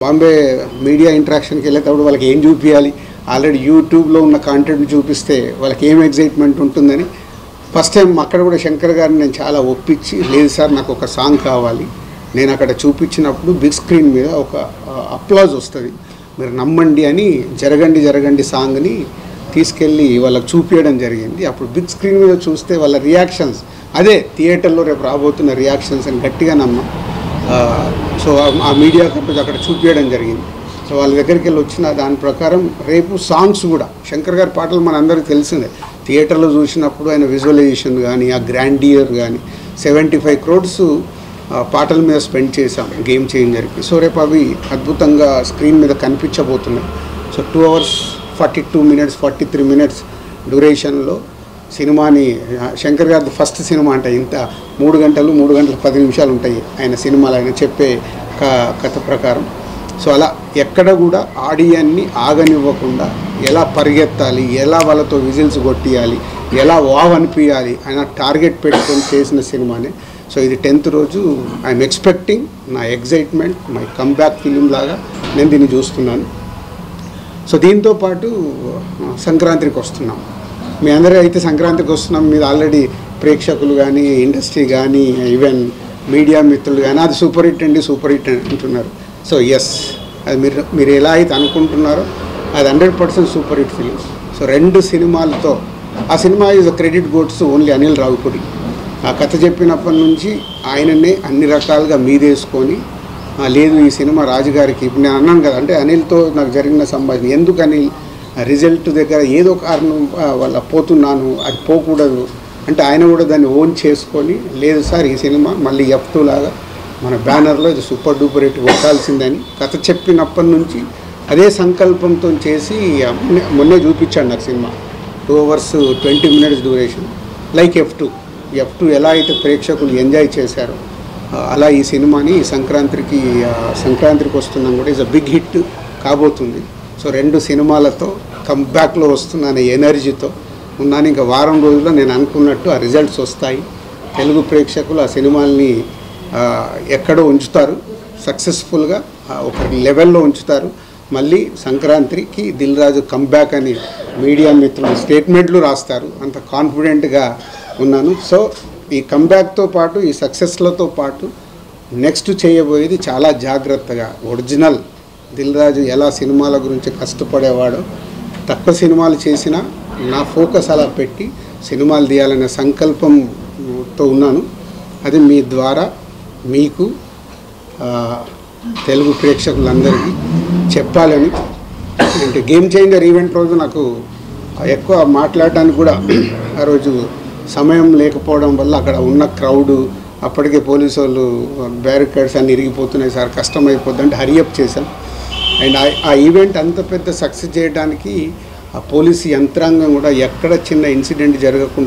Bombay media ఇంటరాక్షన్కి వెళ్ళేటప్పుడు వాళ్ళకి ఏం చూపించాలి, ఆల్రెడీ యూట్యూబ్లో ఉన్న కాంటెంట్ చూపిస్తే వాళ్ళకి ఏం ఎగ్జైట్మెంట్ ఉంటుందని ఫస్ట్ టైం అక్కడ కూడా శంకర్ గారిని నేను చాలా ఒప్పించి, లేదు సార్ నాకు ఒక సాంగ్ కావాలి, నేను అక్కడ చూపించినప్పుడు బిగ్ స్క్రీన్ మీద ఒక అప్లాజ్ వస్తుంది, మీరు నమ్మండి అని జరగండి జరగండి సాంగ్ని తీసుకెళ్ళి వాళ్ళకి చూపించడం జరిగింది. అప్పుడు బిగ్ స్క్రీన్ మీద చూస్తే వాళ్ళ రియాక్షన్స్ అదే థియేటర్లో రేపు రాబోతున్న రియాక్షన్స్ అని గట్టిగా నమ్మం. సో ఆ మీడియా కంపెనీ అక్కడ చూపించడం జరిగింది. సో వాళ్ళ దగ్గరికి వెళ్ళి వచ్చిన దాని ప్రకారం రేపు సాంగ్స్ కూడా శంకర్ గారి పాటలు మన అందరికీ తెలిసిందే. థియేటర్లో చూసినప్పుడు ఆయన విజువలైజేషన్ కానీ ఆ గ్రాండియర్ కానీ 75 crores పాటల మీద స్పెండ్ చేశాం గేమ్ చేంజర్కి. సో రేపు అవి అద్భుతంగా స్క్రీన్ మీద కనిపించబోతున్నాయి. సో 2 hours 42 minutes 43 minutes డ్యూరేషన్లో సినిమాని శంకర్ గారి ఫస్ట్ సినిమా అంటే ఇంత 3 గంటలు 10 నిమిషాలు ఉంటాయి ఆయన సినిమాలు, ఆయన చెప్పే కథ ప్రకారం. సో అలా ఎక్కడ కూడా ఆడియన్ని ఆగనివ్వకుండా ఎలా పరిగెత్తాలి, ఎలా వాళ్ళతో విజిల్స్ కొట్టియాలి, ఎలా వావ్ అనిపించాలి ఆయన టార్గెట్ పెట్టుకొని చేసిన సినిమానే. సో ఇది 10th రోజు ఐఎమ్ ఎక్స్పెక్టింగ్, నా ఎగ్జైట్మెంట్ మై కమ్బ్యాక్ ఫిలిం లాగా నేను దీన్ని చూస్తున్నాను. సో దీంతోపాటు సంక్రాంతికి వస్తున్నాం. మీ అందరూ అయితే సంక్రాంతికి వస్తున్నాం, మీరు ఆల్రెడీ ప్రేక్షకులు కానీ ఇండస్ట్రీ కానీ ఈవెన్ మీడియా మిత్రులు కానీ అది సూపర్ హిట్ అంటున్నారు. సో ఎస్, అది మీరు ఎలా అయితే అనుకుంటున్నారో అది 100% సూపర్ హిట్ ఫిలిం. సో 2 సినిమాలతో ఆ cinema is credit గోడ్స్ only Anil Ravipudi. ఆ కథ చెప్పినప్పటి నుంచి ఆయననే అన్ని రకాలుగా మీదేసుకొని, లేదు ఈ సినిమా రాజుగారికి, ఇప్పుడు నేను అన్నాను కదా, అంటే అనిల్తో నాకు జరిగిన సంభాషణ, ఎందుకు అనిల్ రిజల్ట్ దగ్గర ఏదో కారణం వాళ్ళ పోతున్నాను, అది పోకూడదు అంటే ఆయన కూడా దాన్ని ఓన్ చేసుకొని, లేదు సార్ ఈ సినిమా మళ్ళీ F2 లాగా మన బ్యానర్లో ఇది సూపర్ డూపర్ హిట్ కొట్టాల్సిందని కథ చెప్పినప్పటి నుంచి అదే సంకల్పంతో చేసి మొన్నే చూపించాడు నాకు cinema. 2 hours 20 minutes duration, like F2 ఎలా అయితే ప్రేక్షకులు ఎంజాయ్ చేశారో అలా ఈ సినిమాని సంక్రాంతికి వస్తున్నాం కూడా ఈజ్ అ బిగ్ హిట్ కాబోతుంది. సో 2 సినిమాలతో కంబ్యాక్లో వస్తున్న ఎనర్జీతో ఉన్నాను. ఇంకా వారం రోజుల్లో నేను అనుకున్నట్టు ఆ రిజల్ట్స్ వస్తాయి. తెలుగు ప్రేక్షకులు ఆ సినిమాల్ని ఎక్కడో ఉంచుతారు, సక్సెస్ఫుల్గా ఒక లెవెల్లో ఉంచుతారు. మళ్ళీ సంక్రాంతికి దిల్ రాజు కంబ్యాక్ అని మీడియా మిత్రులు స్టేట్మెంట్లు రాస్తారు, అంత కాన్ఫిడెంట్గా ఉన్నాను. సో ఈ కంబ్యాక్తో పాటు ఈ సక్సెస్లతో పాటు నెక్స్ట్ చేయబోయేది చాలా జాగ్రత్తగా ఒరిజినల్ దిల్ రాజు ఎలా సినిమాల గురించి కష్టపడేవాడో, తక్కువ సినిమాలు చేసినా నా ఫోకస్ అలా పెట్టి సినిమాలు తీయాలనే సంకల్పంతో ఉన్నాను. అది మీ ద్వారా మీకు తెలుగు ప్రేక్షకులందరికీ చెప్పాలని. అంటే గేమ్ చేంజర్ ఈవెంట్ రోజు నాకు ఎక్కువ మాట్లాడటానికి కూడా ఆ రోజు సమయం లేకపోవడం వల్ల అక్కడ ఉన్న క్రౌడు, అప్పటికే పోలీసు వాళ్ళు బ్యారికేడ్స్ అన్నీ ఇరిగిపోతున్నాయి సార్, కష్టమైపోద్ది అంటే హరియప్ చేశాం. అండ్ ఆ ఈవెంట్ అంత పెద్ద సక్సెస్ చేయడానికి ఆ పోలీసు యంత్రాంగం కూడా ఎక్కడ చిన్న ఇన్సిడెంట్ జరగకుండా